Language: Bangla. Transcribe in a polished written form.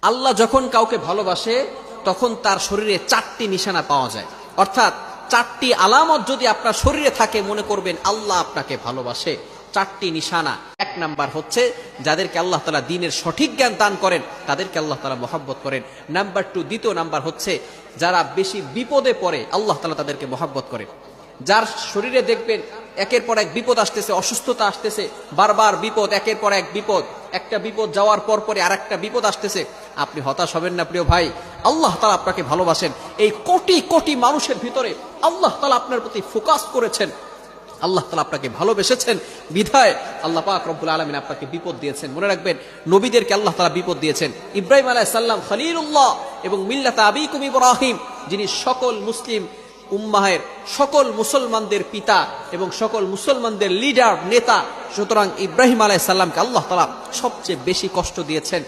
আল্লাহ যখন কাউকে ভালোবাসে তখন তার শরীরে 4টি নিশানা পাওয়া যায়, অর্থাৎ 4টি আলামত যদি আপনার শরীরে থাকে মনে করবেন আল্লাহ আপনাকে ভালোবাসে। 4টি নিশানা। 1 নাম্বার হচ্ছে যাদেরকে আল্লাহ তাআলা দ্বীনের সঠিক জ্ঞান দান করেন তাদেরকে আল্লাহ তাআলা মহব্বত করেন। নাম্বার 2, দ্বিতীয় নাম্বার হচ্ছে যারা বেশি বিপদে পড়ে আল্লাহ তাআলা তাদেরকে মহব্বত করেন। যার শরীরে দেখবেন একের পর এক বিপদ আসতেছে, অসুস্থতা আসতেছে, বারবার বিপদ, একের পর এক বিপদ, একটা বিপদ যাওয়ার পর পরে আরেকটা বিপদ আসতেছে, আপনি হতাশ হবেন না প্রিয় ভাই। আল্লাহ তাআলা আপনাকে ভালোবাসেন। এই কোটি কোটি মানুষের ভিতরে আল্লাহ তাআলা আপনার প্রতি ফোকাস করেছেন, আল্লাহ তাআলা আপনাকে ভালোবেসেছেন বিধায় আল্লাহ পাক রব্বুল আলামিন আপনাকে বিপদ দিয়েছেন। মনে রাখবেন নবীদেরকে আল্লাহ তাআলা বিপদ দিয়েছেন। ইব্রাহিম আলাইহিস সালাম খলিলুল্লাহ এবং মিল্লাত আবিকুম ইব্রাহিম, যিনি সকল মুসলিম উম্মাহের সকল মুসলমানদের পিতা এবং সকল মুসলমানদের লিডার নেতা, সুতরাং ইব্রাহিম আলাইহিস সালামকে আল্লাহ তাআলা সবচেয়ে বেশি কষ্ট দিয়েছেন।